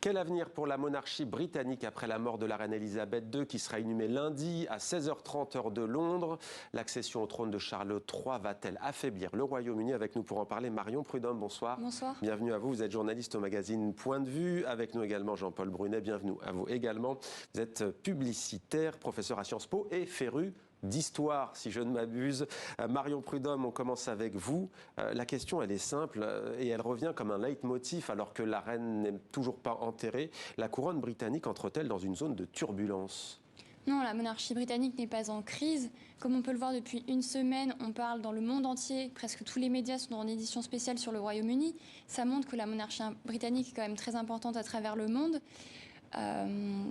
Quel avenir pour la monarchie britannique après la mort de la reine Elisabeth II qui sera inhumée lundi à 16h30 heure de Londres? L'accession au trône de Charles III va-t-elle affaiblir le Royaume-Uni? Avec nous pour en parler, Marion Prudhomme, bonsoir. Bonsoir. Bienvenue à vous, vous êtes journaliste au magazine Point de Vue. Avec nous également Jean-Paul Brunet, bienvenue à vous également. Vous êtes publicitaire, professeur à Sciences Po et féru d'histoire, si je ne m'abuse. Marion Prudhomme, on commence avec vous. La question, elle est simple et elle revient comme un leitmotiv alors que la reine n'est toujours pas enterrée. La couronne britannique entre-t-elle dans une zone de turbulence ? Non, la monarchie britannique n'est pas en crise. Comme on peut le voir depuis une semaine, on parle dans le monde entier, presque tous les médias sont en édition spéciale sur le Royaume-Uni. Ça montre que la monarchie britannique est quand même très importante à travers le monde.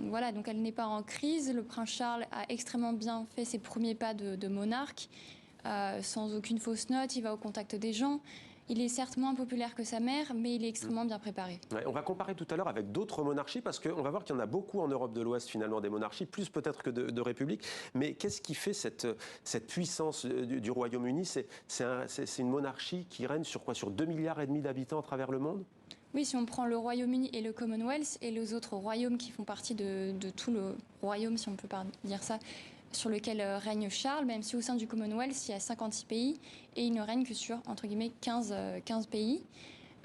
Voilà, donc elle n'est pas en crise. Le prince Charles a extrêmement bien fait ses premiers pas de monarque, sans aucune fausse note. Il va au contact des gens. Il est certes moins populaire que sa mère, mais il est extrêmement bien préparé. Ouais, on va comparer tout à l'heure avec d'autres monarchies, parce qu'on va voir qu'il y en a beaucoup en Europe de l'Ouest, finalement, des monarchies, plus peut-être que de républiques. Mais qu'est-ce qui fait cette puissance du Royaume-Uni? C'est une monarchie qui règne sur quoi? Sur 2,5 milliards d'habitants à travers le monde? Oui, si on prend le Royaume-Uni et le Commonwealth et les autres royaumes qui font partie de tout le royaume, si on peut pas dire ça, sur lequel règne Charles, même si au sein du Commonwealth, il y a 56 pays et il ne règne que sur, entre guillemets, 15 pays.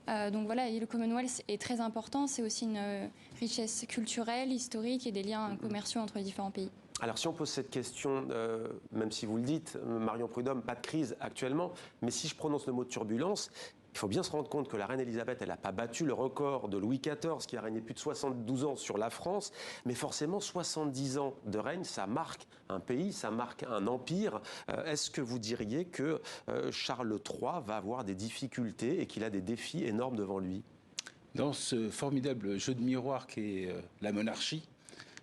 Donc voilà, et le Commonwealth est très important. C'est aussi une richesse culturelle, historique et des liens commerciaux entre les différents pays. Alors si on pose cette question, même si vous le dites, Marion Prudhomme, pas de crise actuellement, mais si je prononce le mot turbulence, il faut bien se rendre compte que la reine Elisabeth, elle n'a pas battu le record de Louis XIV, qui a régné plus de 72 ans sur la France, mais forcément 70 ans de règne, ça marque un pays, ça marque un empire. Est-ce que vous diriez que Charles III va avoir des difficultés et qu'il a des défis énormes devant lui? Dans ce formidable jeu de miroir qu'est la monarchie,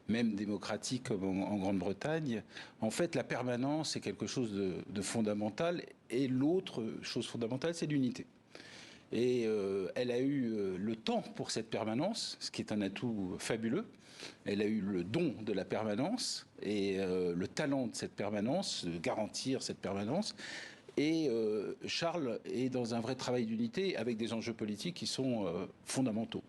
même démocratique comme en Grande-Bretagne, en fait, la permanence est quelque chose de fondamental. Et l'autre chose fondamentale, c'est l'unité. Et elle a eu le temps pour cette permanence, ce qui est un atout fabuleux. Elle a eu le don de la permanence et le talent de cette permanence, de garantir cette permanence. Et Charles est dans un vrai travail d'unité avec des enjeux politiques qui sont fondamentaux.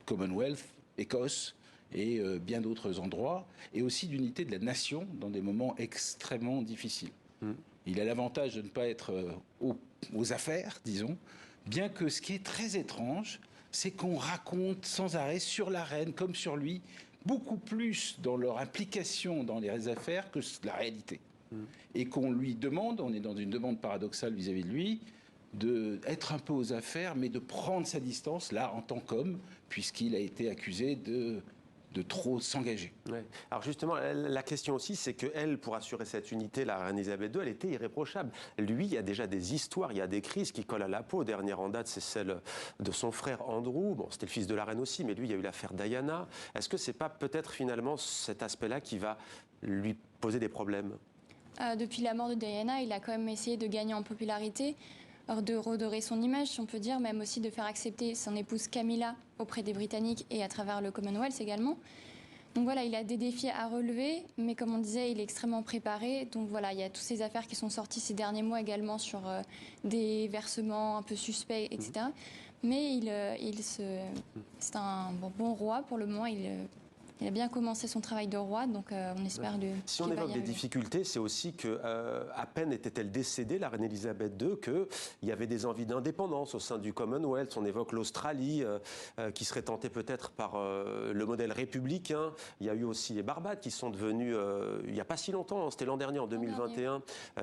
Commonwealth, Écosse et bien d'autres endroits. Et aussi d'unité de la nation dans des moments extrêmement difficiles. Il a l'avantage de ne pas être aux affaires, disons. Bien que ce qui est très étrange, c'est qu'on raconte sans arrêt sur la reine comme sur lui, beaucoup plus dans leur implication dans les affaires que la réalité. Et qu'on lui demande, on est dans une demande paradoxale vis-à-vis de lui, d'être un peu aux affaires, mais de prendre sa distance, là, en tant qu'homme, puisqu'il a été accusé de trop s'engager. Ouais. Alors justement, la question aussi, c'est qu'elle, pour assurer cette unité, la reine Elisabeth II, elle était irréprochable. Lui, il y a déjà des histoires, il y a des crises qui collent à la peau. Dernière en date, c'est celle de son frère Andrew. Bon, c'était le fils de la reine aussi, mais lui, il y a eu l'affaire Diana. Est-ce que c'est pas peut-être finalement cet aspect-là qui va lui poser des problèmes? Depuis la mort de Diana, il a quand même essayé de gagner en popularité, de redorer son image, si on peut dire, même aussi de faire accepter son épouse Camilla auprès des Britanniques et à travers le Commonwealth également. Donc voilà, il a des défis à relever, mais comme on disait, il est extrêmement préparé. Donc voilà, il y a toutes ces affaires qui sont sorties ces derniers mois également sur des versements un peu suspects, etc. Mais c'est un bon roi pour le moment. Il a bien commencé son travail de roi, donc on espère Si on évoque des difficultés, c'est aussi que à peine était-elle décédée, la reine Elisabeth II, qu'il y avait des envies d'indépendance au sein du Commonwealth. On évoque l'Australie, qui serait tentée peut-être par le modèle républicain. Il y a eu aussi les Barbades qui sont devenus, il n'y a pas si longtemps, hein, c'était l'an dernier, en 2021,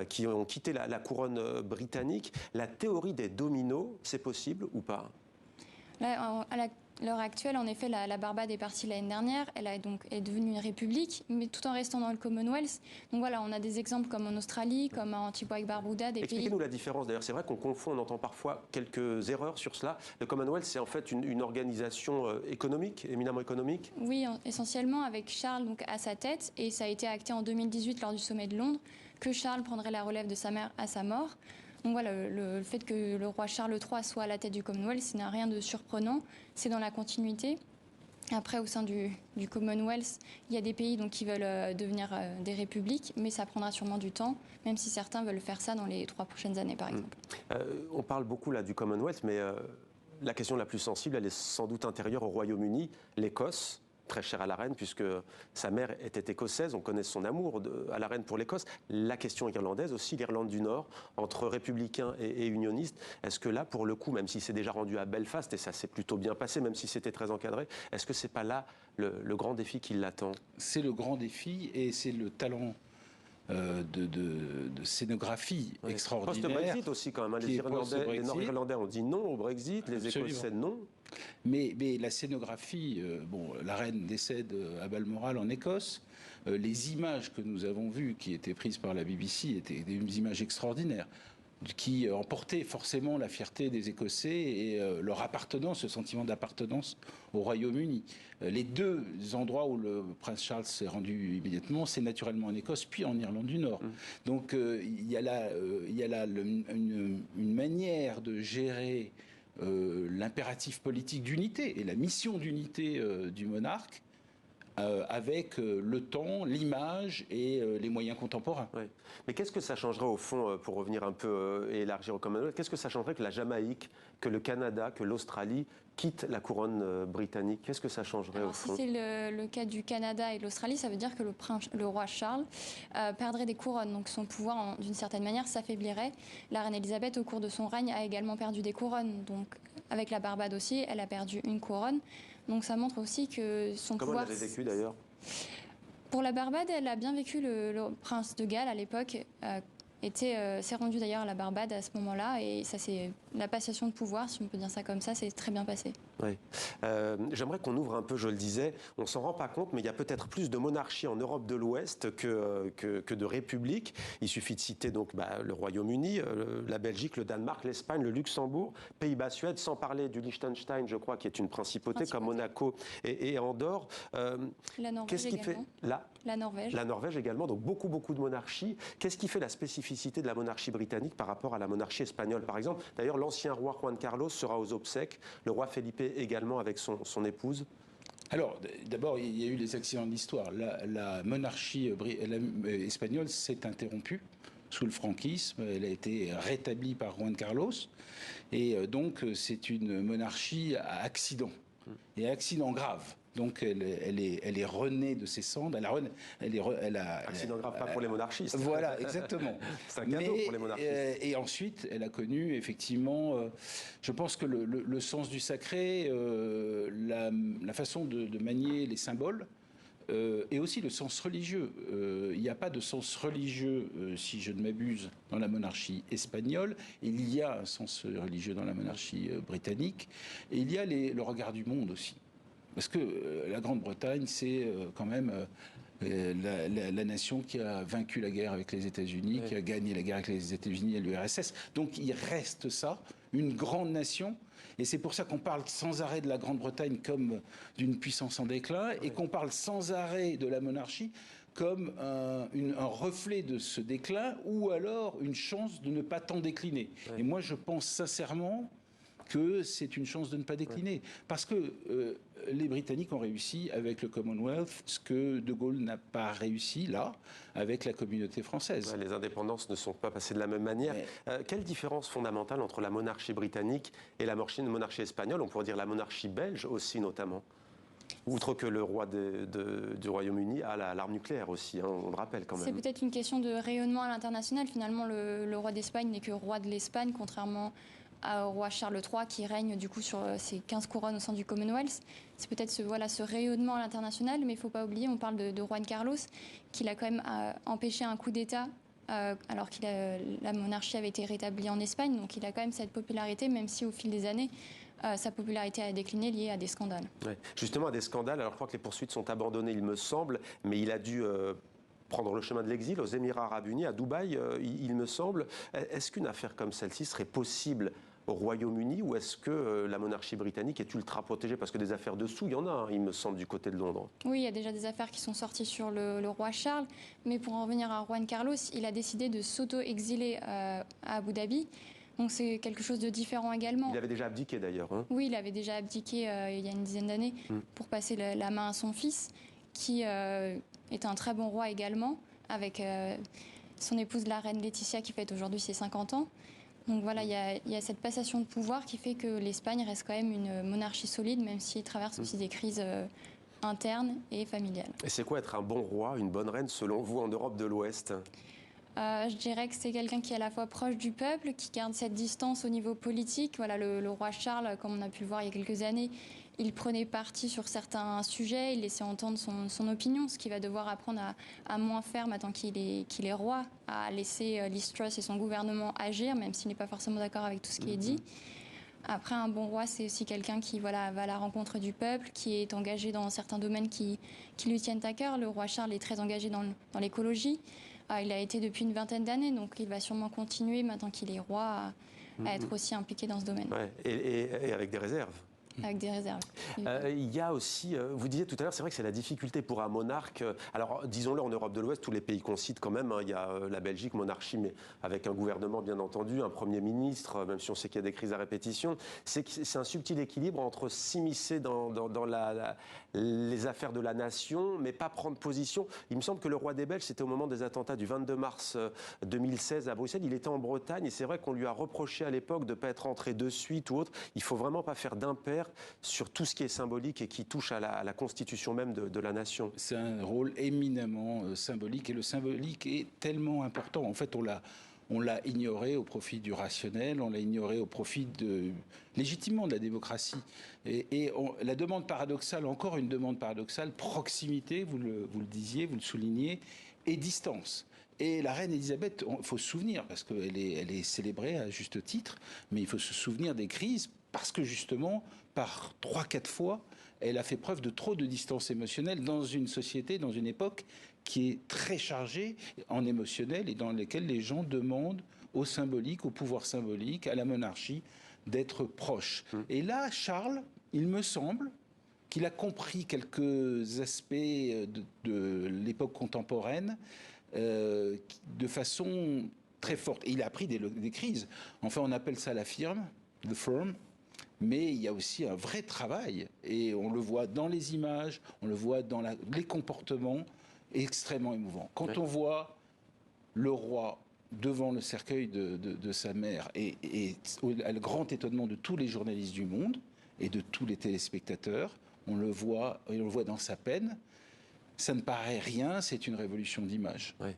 qui ont quitté la couronne britannique. La théorie des dominos, c'est possible ou pas? Là, à l'heure actuelle, en effet, la Barbade est partie l'année dernière. Elle est devenue une république, mais tout en restant dans le Commonwealth. Donc voilà, on a des exemples comme en Australie, comme à Antigua et Barbuda. Expliquez-nous la différence. D'ailleurs, c'est vrai qu'on confond, on entend parfois quelques erreurs sur cela. Le Commonwealth, c'est en fait une organisation économique, éminemment économique. Oui, essentiellement avec Charles donc, à sa tête. Et ça a été acté en 2018 lors du sommet de Londres que Charles prendrait la relève de sa mère à sa mort. Donc voilà, le fait que le roi Charles III soit à la tête du Commonwealth, ce n'a rien de surprenant, c'est dans la continuité. Après, au sein du Commonwealth, il y a des pays donc, qui veulent devenir des républiques, mais ça prendra sûrement du temps, même si certains veulent faire ça dans les 3 prochaines années, par exemple. On parle beaucoup là du Commonwealth, mais la question la plus sensible, elle est sans doute intérieure au Royaume-Uni, l'Écosse. Très chère à la reine, puisque sa mère était écossaise, on connaît son amour à la reine pour l'Écosse. La question irlandaise aussi, l'Irlande du Nord, entre républicains et unionistes. Est-ce que là, pour le coup, même si c'est déjà rendu à Belfast, et ça s'est plutôt bien passé, même si c'était très encadré, est-ce que c'est pas là le grand défi qui l'attend? C'est le grand défi et c'est le talent de scénographie extraordinaire. Post-Brexit aussi quand même, hein. Les Nord-Irlandais ont dit non au Brexit, les Écossais non. Mais la scénographie, la reine décède à Balmoral en Écosse. Les images que nous avons vues, qui étaient prises par la BBC, étaient des images extraordinaires, qui emportaient forcément la fierté des Écossais et leur appartenance, ce sentiment d'appartenance au Royaume-Uni. Les deux endroits où le prince Charles s'est rendu immédiatement, c'est naturellement en Écosse, puis en Irlande du Nord. Donc il y a là une manière de gérer l'impératif politique d'unité et la mission d'unité du monarque avec le temps, l'image et les moyens contemporains. Ouais. Mais qu'est-ce que ça changerait au fond, pour revenir un peu et élargir au Commonwealth, qu'est-ce que ça changerait que la Jamaïque, que le Canada, que l'Australie quittent la couronne britannique? Qu'est-ce que ça changerait au fond? Si c'est le cas du Canada et de l'Australie, ça veut dire que le roi Charles perdrait des couronnes. Donc son pouvoir, d'une certaine manière, s'affaiblirait. La reine Elisabeth, au cours de son règne, a également perdu des couronnes. Donc avec la Barbade aussi, elle a perdu une couronne. Donc ça montre aussi que son pouvoir... Comment elle avait vécu d'ailleurs? Pour la Barbade, elle a bien vécu. Le prince de Galles, à l'époque, s'est rendu d'ailleurs à la Barbade à ce moment-là. Et ça, c'est la passation de pouvoir, si on peut dire ça comme ça, c'est très bien passé. Oui. J'aimerais qu'on ouvre un peu, je le disais, on ne s'en rend pas compte, mais il y a peut-être plus de monarchies en Europe de l'Ouest que de républiques. Il suffit de citer donc le Royaume-Uni, la Belgique, le Danemark, l'Espagne, le Luxembourg, Pays-Bas, Suède, sans parler du Liechtenstein, je crois, qui est une principauté comme Monaco et Andorre. La Norvège également. La Norvège. La Norvège également, donc beaucoup de monarchies. Qu'est-ce qui fait la spécificité de la monarchie britannique par rapport à la monarchie espagnole, par exemple? D'ailleurs, l'ancien roi Juan Carlos sera aux obsèques, le roi Felipe également avec son épouse. Alors, d'abord, il y a eu des accidents de l'histoire. La monarchie espagnole s'est interrompue sous le franquisme. Elle a été rétablie par Juan Carlos. Et donc, c'est une monarchie à accident. Et à accident grave. Donc, elle est renée de ses cendres. Accident grave, pas pour les monarchistes. Voilà, exactement. C'est un cadeau pour les monarchistes. Et ensuite, elle a connu, effectivement, je pense que le sens du sacré, la façon de manier les symboles, et aussi le sens religieux. Il n'y a pas de sens religieux, si je ne m'abuse, dans la monarchie espagnole. Il y a un sens religieux dans la monarchie britannique. Et il y a le regard du monde aussi. Parce que la Grande-Bretagne, c'est quand même la nation qui a vaincu la guerre avec les États-Unis, qui a gagné la guerre avec les États-Unis et l'URSS. Donc il reste ça, une grande nation. Et c'est pour ça qu'on parle sans arrêt de la Grande-Bretagne comme d'une puissance en déclin et qu'on parle sans arrêt de la monarchie comme un reflet de ce déclin ou alors une chance de ne pas tant décliner. Et moi, je pense sincèrement que c'est une chance de ne pas décliner. Parce que les Britanniques ont réussi avec le Commonwealth ce que De Gaulle n'a pas réussi, là, avec la communauté française. Ouais, les indépendances ne sont pas passées de la même manière. Quelle différence fondamentale entre la monarchie britannique et la monarchie espagnole? On pourrait dire la monarchie belge aussi, notamment. Outre que le roi du Royaume-Uni a l'arme nucléaire aussi, hein, on le rappelle quand même. C'est peut-être une question de rayonnement à l'international. Finalement, le roi d'Espagne n'est que roi de l'Espagne, contrairement au roi Charles III qui règne du coup sur ses 15 couronnes au sein du Commonwealth. C'est peut-être ce rayonnement à l'international, mais il ne faut pas oublier, on parle de Juan Carlos, qui a quand même empêché un coup d'État alors que la monarchie avait été rétablie en Espagne. Donc il a quand même cette popularité, même si au fil des années, sa popularité a décliné liée à des scandales. Ouais. Justement, à des scandales. Alors je crois que les poursuites sont abandonnées, il me semble, mais il a dû... prendre le chemin de l'exil aux Émirats Arabes Unis, à Dubaï, il me semble. Est-ce qu'une affaire comme celle-ci serait possible au Royaume-Uni ou est-ce que la monarchie britannique est ultra protégée? Parce que des affaires dessous, il y en a, hein, il me semble, du côté de Londres. Oui, il y a déjà des affaires qui sont sorties sur le roi Charles. Mais pour en revenir à Juan Carlos, il a décidé de s'auto-exiler à Abu Dhabi. Donc c'est quelque chose de différent également. Il avait déjà abdiqué d'ailleurs. Hein. Oui, il avait déjà abdiqué il y a une dizaine d'années pour passer la main à son fils, qui est un très bon roi également, avec son épouse, la reine Laetitia, qui fête aujourd'hui ses 50 ans. Donc voilà, il y a cette passation de pouvoir qui fait que l'Espagne reste quand même une monarchie solide, même s'il traverse aussi des crises internes et familiales. Et c'est quoi être un bon roi, une bonne reine, selon vous, en Europe de l'Ouest ? Je dirais que c'est quelqu'un qui est à la fois proche du peuple, qui garde cette distance au niveau politique. Voilà, le roi Charles, comme on a pu le voir il y a quelques années, il prenait parti sur certains sujets, il laissait entendre son opinion, ce qu'il va devoir apprendre à moins faire maintenant qu'il est roi, à laisser Liz Truss et son gouvernement agir, même s'il n'est pas forcément d'accord avec tout ce qui est dit. Après, un bon roi, c'est aussi quelqu'un qui va à la rencontre du peuple, qui est engagé dans certains domaines qui lui tiennent à cœur. Le roi Charles est très engagé dans l'écologie. Il a été depuis une vingtaine d'années, donc il va sûrement continuer, maintenant qu'il est roi, à être aussi impliqué dans ce domaine. Ouais, et avec des réserves. Avec des réserves. Il y a aussi, vous disiez tout à l'heure, c'est vrai que c'est la difficulté pour un monarque. Alors, disons-le, en Europe de l'Ouest, tous les pays qu'on cite quand même, hein, il y a la Belgique, monarchie, mais avec un gouvernement, bien entendu, un Premier ministre, même si on sait qu'il y a des crises à répétition. C'est un subtil équilibre entre s'immiscer dans les affaires de la nation, mais pas prendre position. Il me semble que le roi des Belges, c'était au moment des attentats du 22 mars 2016 à Bruxelles. Il était en Bretagne, et c'est vrai qu'on lui a reproché à l'époque de ne pas être entré de suite ou autre. Il ne faut vraiment pas faire d'impair sur tout ce qui est symbolique et qui touche à la constitution même de la nation. C'est un rôle éminemment symbolique, et le symbolique est tellement important. En fait, on l'a ignoré au profit du rationnel, on l'a ignoré au profit légitimement de la démocratie. La demande paradoxale, encore une demande paradoxale, proximité, vous le disiez, vous le soulignez, et distance. Et la reine Elisabeth, il faut se souvenir, parce qu'elle est célébrée à juste titre, mais il faut se souvenir des crises, parce que justement, par 3-4 fois, elle a fait preuve de trop de distance émotionnelle dans une société, dans une époque qui est très chargée en émotionnel et dans laquelle les gens demandent au symbolique, au pouvoir symbolique, à la monarchie, d'être proches. Et là, Charles, il me semble qu'il a compris quelques aspects de l'époque contemporaine de façon très forte. Et il a pris des crises. Enfin, on appelle ça la firm, the firm. Mais il y a aussi un vrai travail, et on le voit dans les images, on le voit dans les comportements extrêmement émouvants. Quand on voit le roi devant le cercueil de sa mère, et le grand étonnement de tous les journalistes du monde et de tous les téléspectateurs, on le voit dans sa peine. Ça ne paraît rien, c'est une révolution d'image. Ouais.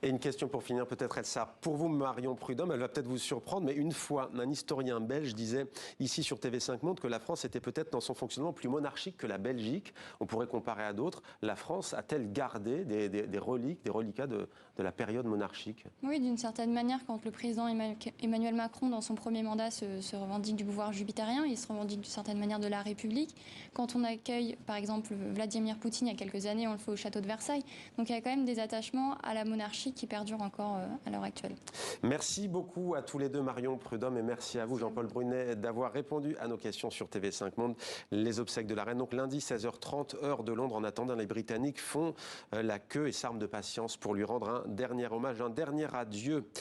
Et une question pour finir, peut-être Elsa. Pour vous, Marion Prudhomme, elle va peut-être vous surprendre, mais une fois, un historien belge disait ici sur TV5 Monde que la France était peut-être dans son fonctionnement plus monarchique que la Belgique. On pourrait comparer à d'autres. La France a-t-elle gardé des reliques, des reliquats de la période monarchique ? Oui, d'une certaine manière, quand le président Emmanuel Macron, dans son premier mandat, se revendique du pouvoir jupitérien, il se revendique d'une certaine manière de la République. Quand on accueille, par exemple, Vladimir Poutine il y a quelques années, on le fait au château de Versailles. Donc il y a quand même des attachements à la monarchie qui perdurent encore à l'heure actuelle. Merci beaucoup à tous les deux, Marion Prudhomme, et merci à vous, Jean-Paul Brunet, d'avoir répondu à nos questions sur TV5 Monde. Les obsèques de la reine, donc lundi 16h30, heure de Londres. En attendant, les Britanniques font la queue et s'arment de patience pour lui rendre un dernier hommage, un dernier adieu.